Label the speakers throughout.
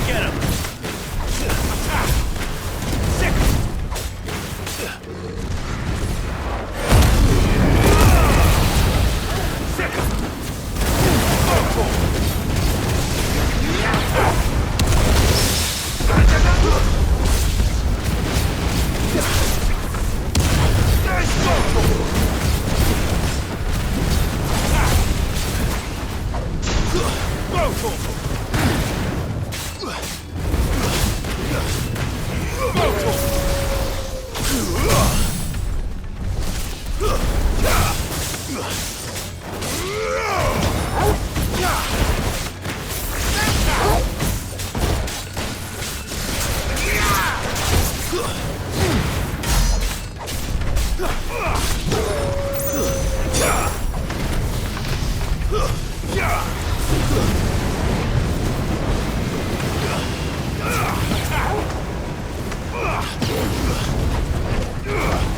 Speaker 1: Get him!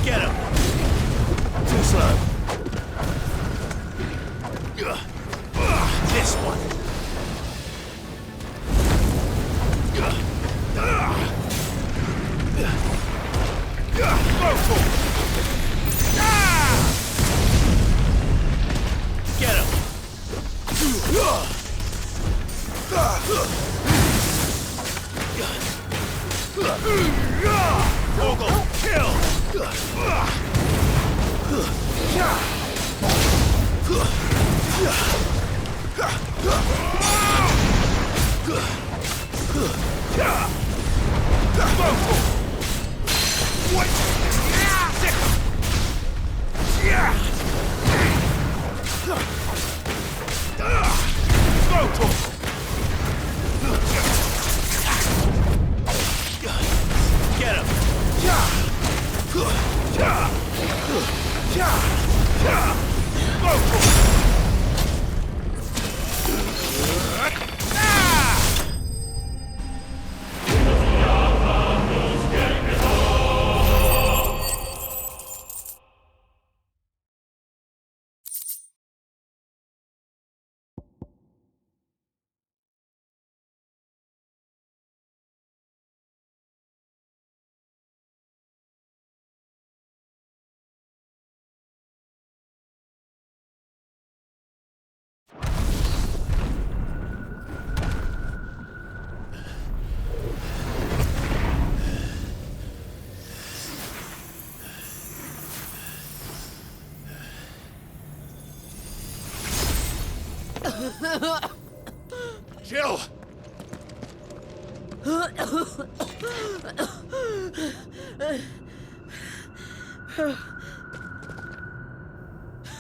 Speaker 1: Get him! Too slow. This one. Get him! Mogul, kill! What? Get him! Jill!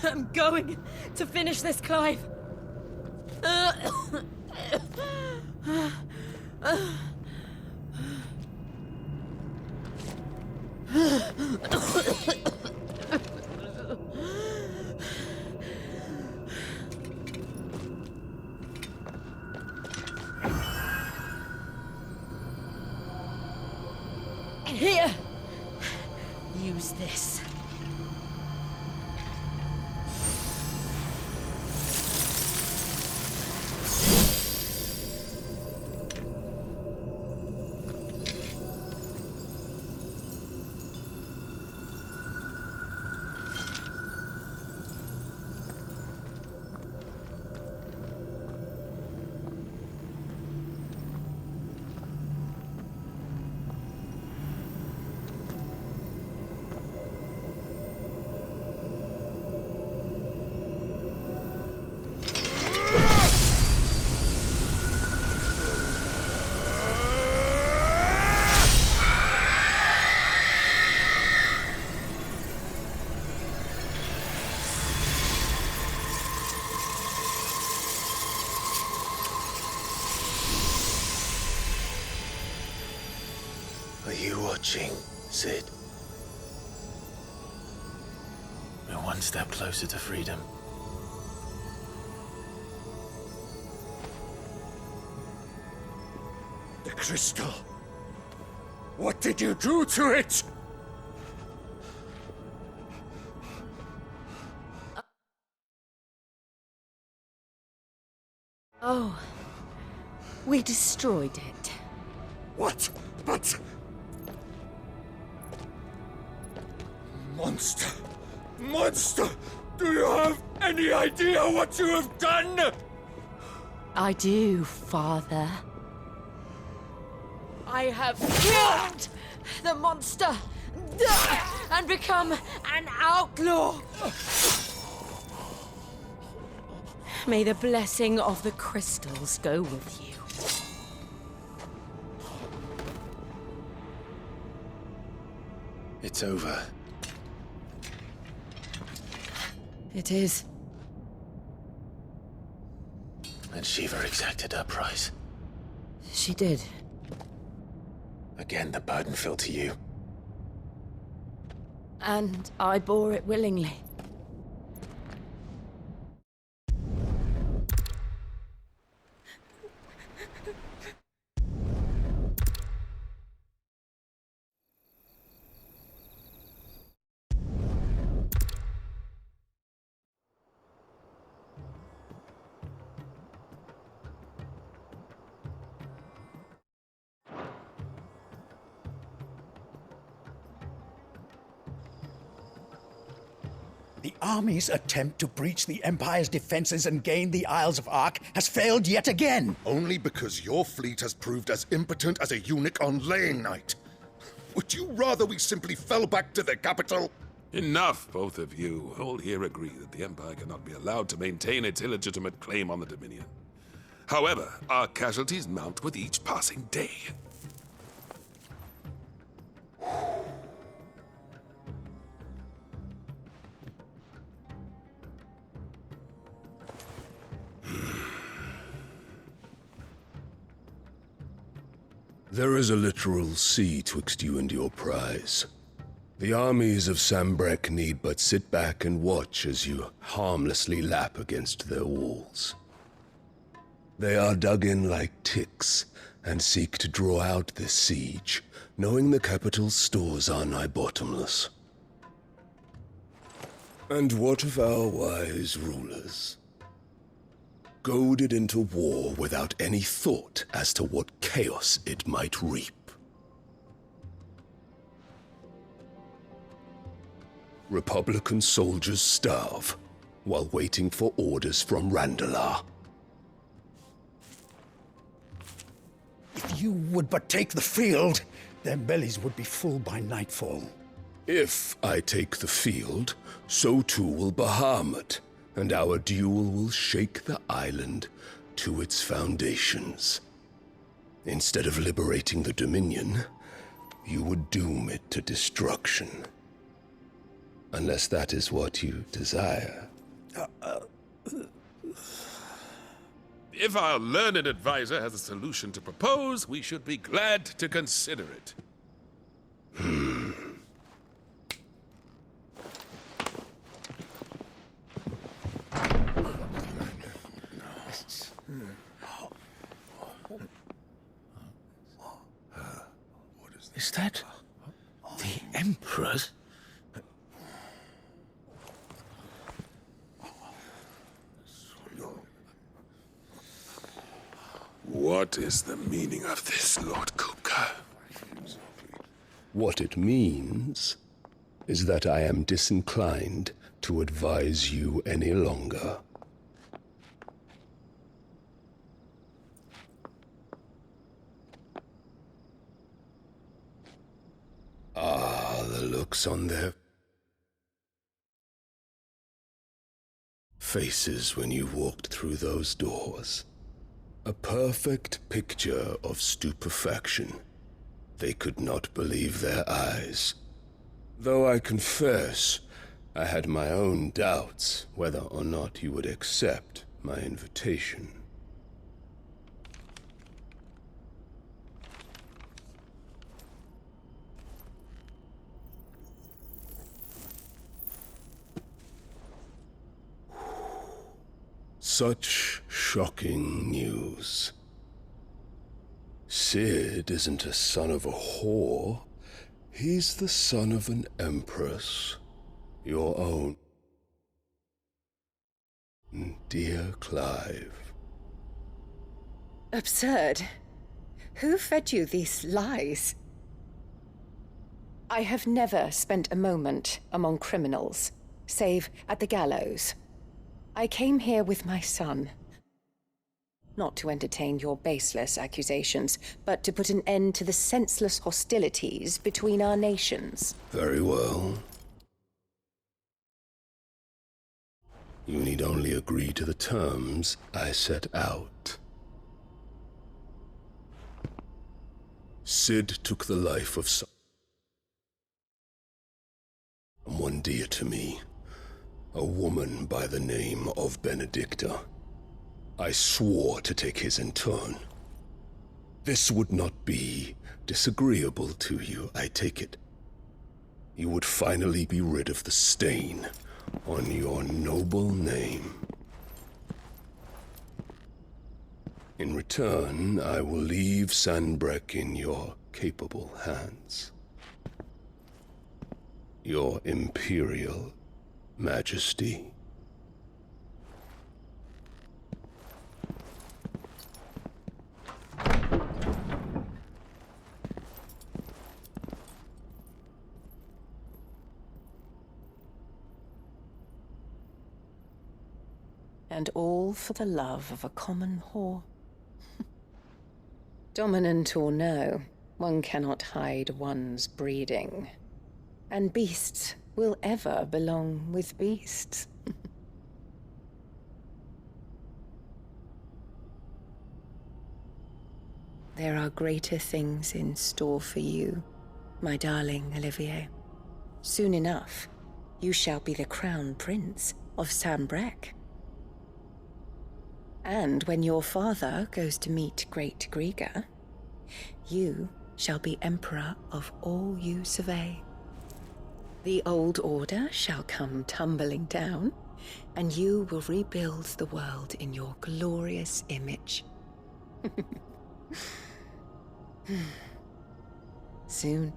Speaker 2: I'm going to finish this, Clive. Here, use this.
Speaker 1: Are you watching, Sid? We're one step closer to freedom.
Speaker 3: The crystal. What did you do to it?
Speaker 2: Oh, we destroyed it.
Speaker 3: What? But... Monster! Monster! Do you have any idea what you have done?
Speaker 2: I do, Father. I have killed the monster and become an outlaw. May the blessing of the crystals go with you.
Speaker 1: It's over.
Speaker 2: It is.
Speaker 1: And Shiva exacted her price.
Speaker 2: She did.
Speaker 1: Again, the burden fell to you.
Speaker 2: And I bore it willingly.
Speaker 4: The army's attempt to breach the Empire's defenses and gain the Isles of Ark has failed yet again.
Speaker 5: Only because your fleet has proved as impotent as a eunuch on laying night. Would you rather we simply fell back to the capital?
Speaker 6: Enough, both of you. All here agree that the Empire cannot be allowed to maintain its illegitimate claim on the Dominion. However, our casualties mount with each passing day.
Speaker 7: There is a literal sea twixt you and your prize. The armies of Sambrek need but sit back and watch as you harmlessly lap against their walls. They are dug in like ticks and seek to draw out this siege, knowing the capital's stores are nigh bottomless. And what of our wise rulers? Goaded into war without any thought as to what chaos it might reap. Republican soldiers starve while waiting for orders from Randalar.
Speaker 4: If you would but take the field, their bellies would be full by nightfall.
Speaker 7: If I take the field, so too will Bahamut, and our duel will shake the island to its foundations. Instead of liberating the Dominion, you would doom it to destruction. Unless that is what you desire.
Speaker 6: If our learned advisor has a solution to propose, we should be glad to consider it.
Speaker 1: Is that the Emperor's?
Speaker 6: What is the meaning of this, Lord Kupka?
Speaker 7: What it means is that I am disinclined to advise you any longer. The looks on their faces when you walked through those doors. A perfect picture of stupefaction. They could not believe their eyes. Though I confess, I had my own doubts whether or not you would accept my invitation. Such shocking news. Sid isn't a son of a whore. He's the son of an empress. Your own. Dear Clive.
Speaker 8: Absurd. Who fed you these lies? I have never spent a moment among criminals, save at the gallows. I came here with my son. Not to entertain your baseless accusations, but to put an end to the senseless hostilities between our nations.
Speaker 7: Very well. You need only agree to the terms I set out. Sid took the life of someone dear to me, a woman by the name of Benedicta. I swore to take his in turn. This would not be disagreeable to you, I take it. You would finally be rid of the stain on your noble name. In return, I will leave Sanbreque in your capable hands. Your Imperial Majesty.
Speaker 8: And all for the love of a common whore. Dominant or no, one cannot hide one's breeding. And beasts will ever belong with beasts. There are greater things in store for you, my darling Olivier. Soon enough, you shall be the crown prince of Sanbreque. And when your father goes to meet Great Griga, you shall be emperor of all you survey. The old order shall come tumbling down, and you will rebuild the world in your glorious image. Soon.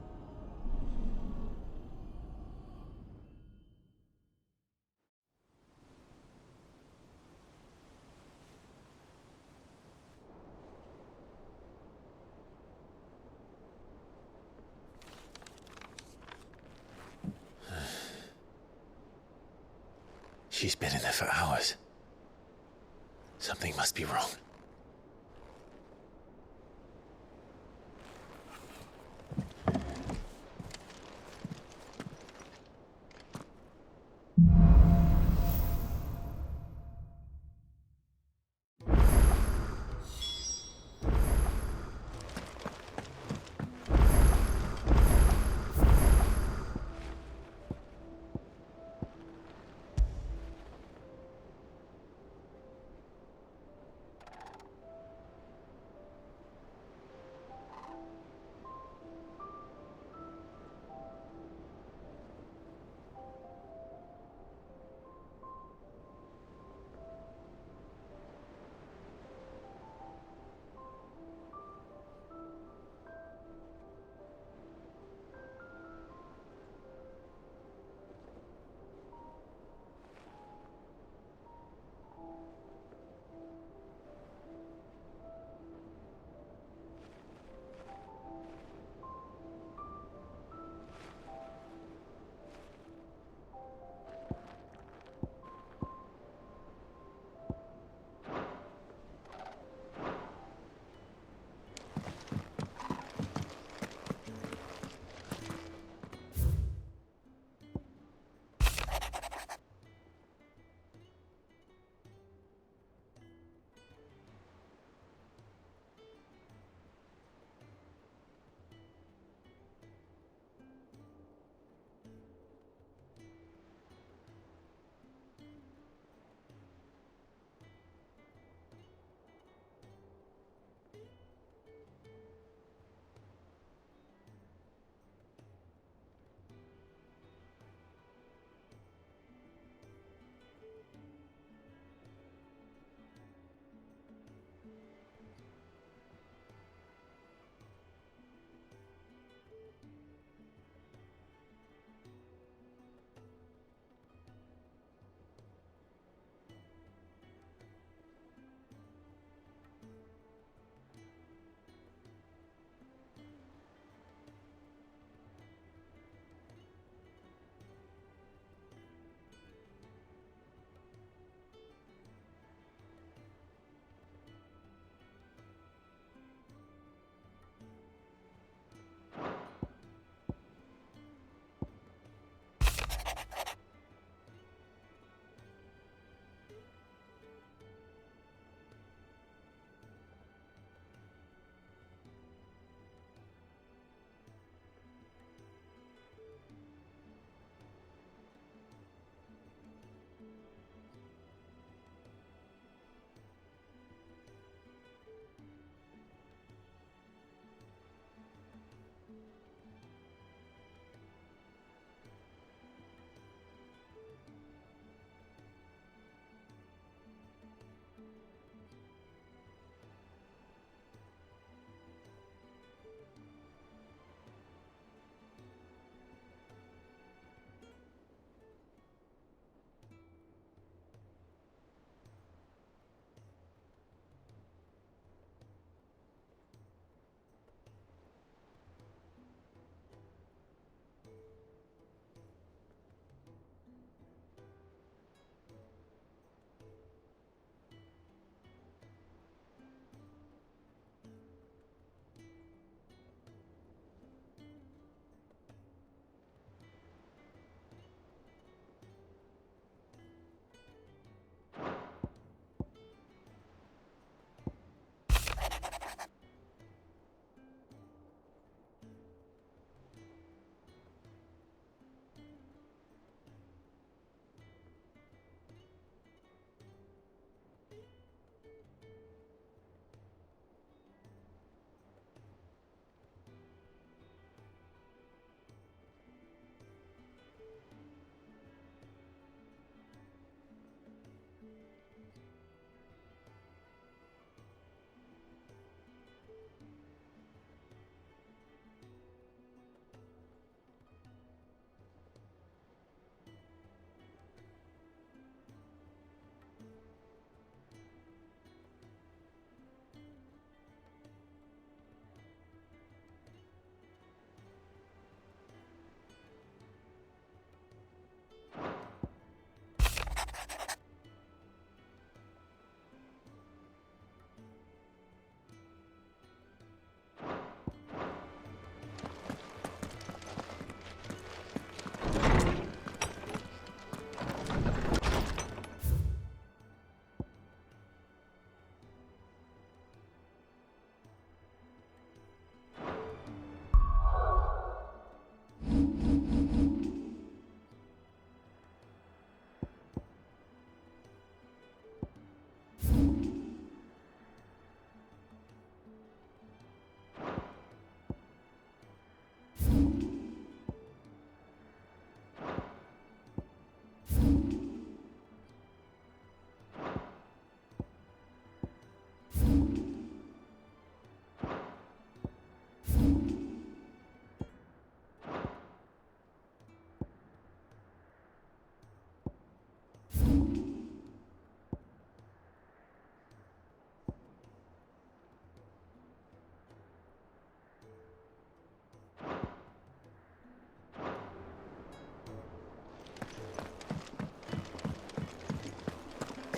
Speaker 1: She's been in there for hours. Something must be wrong.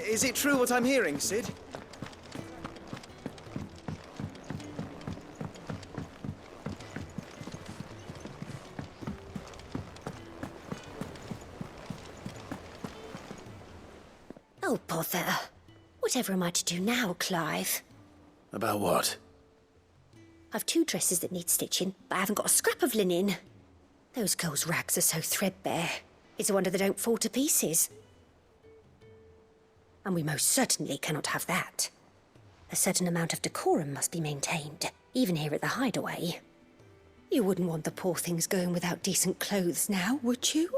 Speaker 9: Is it true what I'm hearing, Sid?
Speaker 10: Oh, bother. Whatever am I to do now, Clive?
Speaker 1: About what?
Speaker 10: I've 2 dresses that need stitching, but I haven't got a scrap of linen. Those girls' rags are so threadbare. It's a wonder they don't fall to pieces. And we most certainly cannot have that. A certain amount of decorum must be maintained, even here at the Hideaway. You wouldn't want the poor things going without decent clothes now, would you?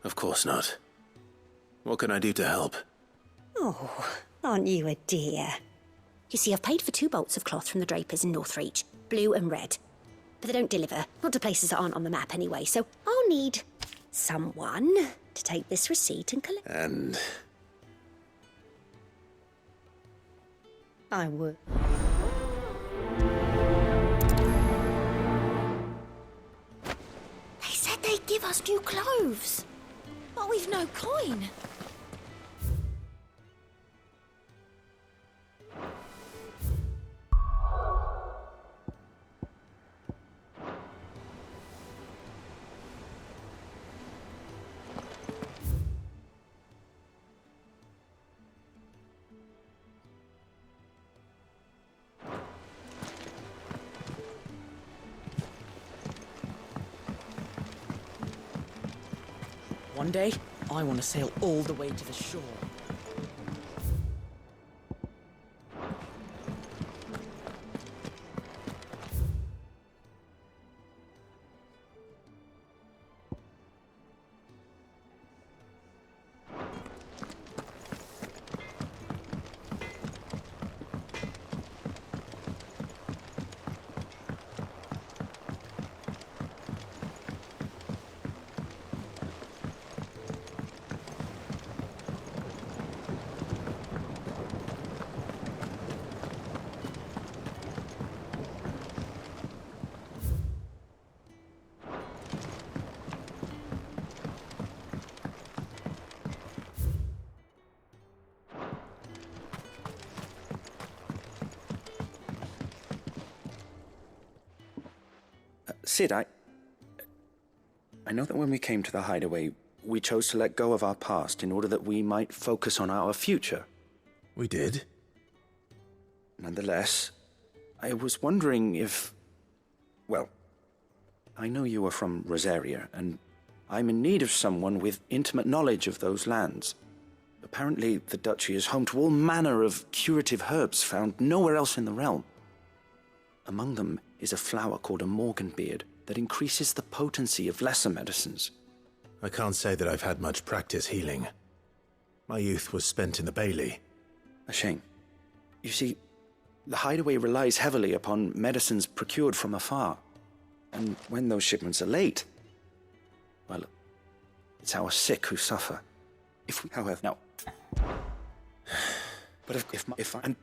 Speaker 1: Of course not. What can I do to help?
Speaker 10: Oh, aren't you a dear? You see, I've paid for 2 bolts of cloth from the drapers in Northreach, blue and red. But they don't deliver, not to places that aren't on the map anyway, so I'll need someone to take this receipt and collect.
Speaker 1: And
Speaker 10: I would. They said they'd give us new clothes.
Speaker 2: But we've no coin.
Speaker 9: One day, I want to sail all the way to the shore.
Speaker 11: Sid, I know that when we came to the Hideaway, we chose to let go of our past in order that we might focus on our future.
Speaker 1: we did.
Speaker 11: Nonetheless, I was wondering if... Well, I know you are from Rosaria, and I'm in need of someone with intimate knowledge of those lands. Apparently, the Duchy is home to all manner of curative herbs found nowhere else in the realm. Among them is a flower called a morganbeard that increases the potency of lesser medicines.
Speaker 1: I can't say that I've had much practice healing. My youth was spent in the Bailey.
Speaker 11: A shame. You see, the Hideaway relies heavily upon medicines procured from afar. And when those shipments are late, well, it's our sick who suffer. If we, however, no. But if I...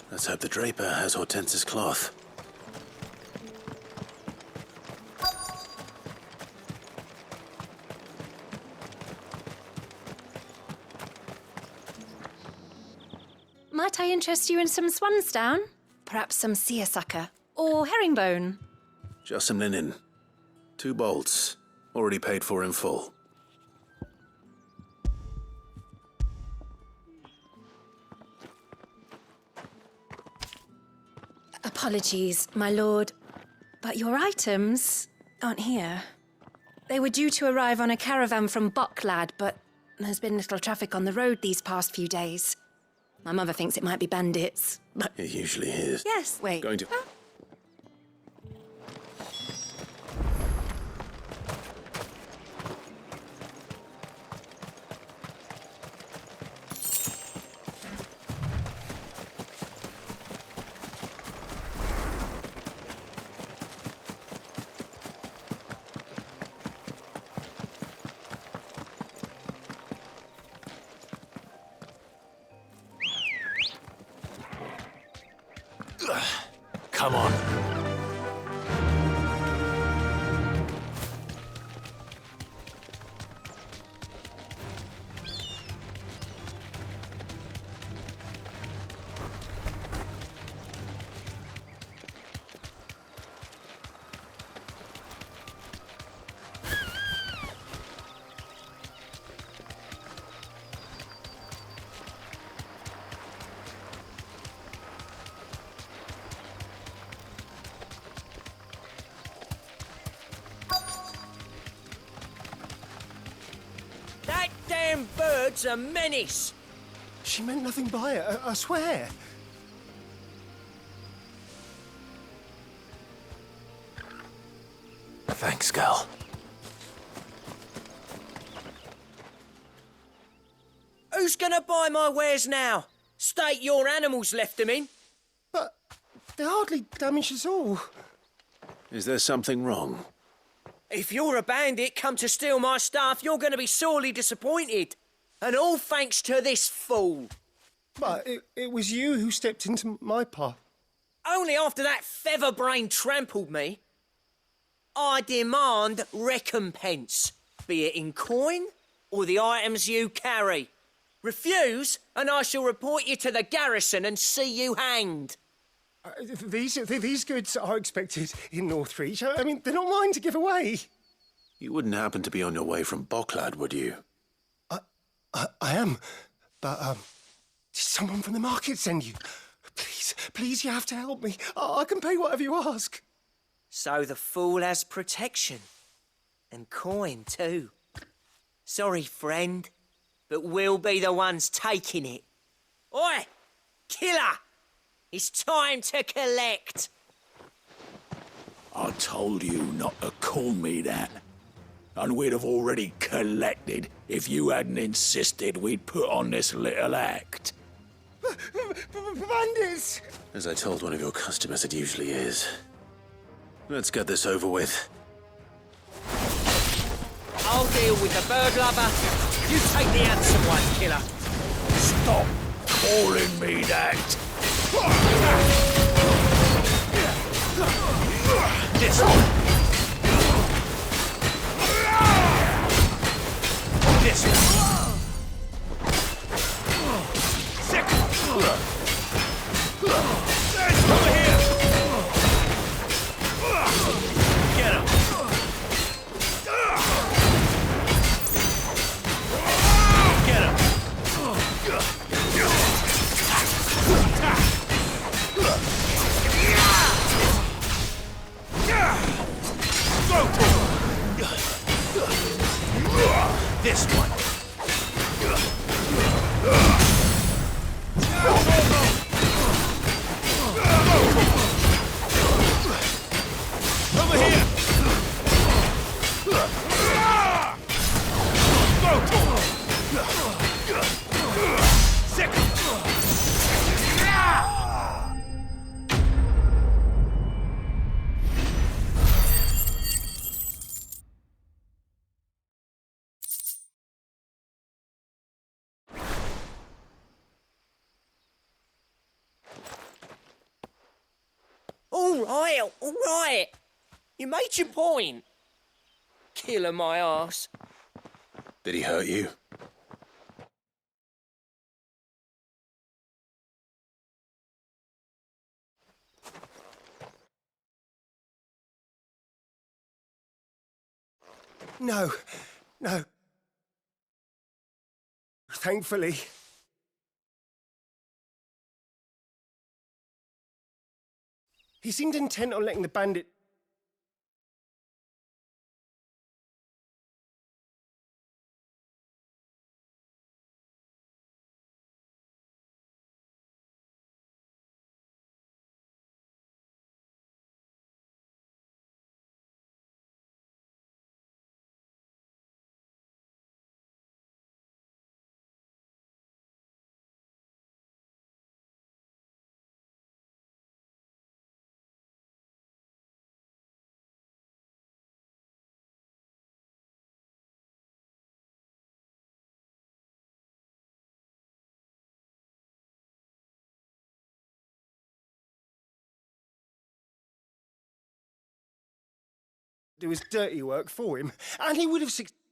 Speaker 1: Let's hope the draper has Hortense's cloth.
Speaker 8: Might I interest you in some swansdown? Perhaps some seersucker or herringbone?
Speaker 1: Just some linen. 2 bolts. Already paid for in full.
Speaker 8: Apologies, my lord, but your items aren't here. They were due to arrive on a caravan from Bucklad, but there's been little traffic on the road these past few days. My mother thinks it might be bandits, but...
Speaker 1: It usually is.
Speaker 8: Yes, wait.
Speaker 1: Going to... Come on.
Speaker 12: That damn bird's a menace!
Speaker 13: She meant nothing by it, I swear.
Speaker 1: Thanks, Gal.
Speaker 12: Who's gonna buy my wares now? State your animals left them in.
Speaker 13: But they hardly damaged us all.
Speaker 1: Is there something wrong?
Speaker 12: If you're a bandit come to steal my stuff, you're gonna be sorely disappointed. And all thanks to this fool.
Speaker 13: But it was you who stepped into my path.
Speaker 12: Only after that featherbrain trampled me. I demand recompense, be it in coin or the items you carry. Refuse, and I shall report you to the garrison and see you hanged.
Speaker 13: These goods are expected in Northreach. I mean, they're not mine to give away.
Speaker 1: You wouldn't happen to be on your way from Bucklad, would you?
Speaker 13: I am, but did someone from the market send you? Please, you have to help me. I can pay whatever you ask.
Speaker 12: So the fool has protection. And coin, too. Sorry, friend, but we'll be the ones taking it. Oi! Killer! It's time to collect.
Speaker 3: I told you not to call me that. And we'd have already collected if you hadn't insisted we'd put on this little act.
Speaker 13: Bandits!
Speaker 1: As I told one of your customers, it usually is. Let's get this over with.
Speaker 12: I'll deal with the bird lover. You take the handsome one, killer.
Speaker 3: Stop calling me that.
Speaker 12: This one. This one. Second. Over here. Get him. Get him. This one. Over here. Second. All right. You made your point. Killer my ass.
Speaker 1: Did he hurt you?
Speaker 13: No. No. Thankfully. He seemed intent on letting the bandit... do his dirty work for him, and he would have succeeded.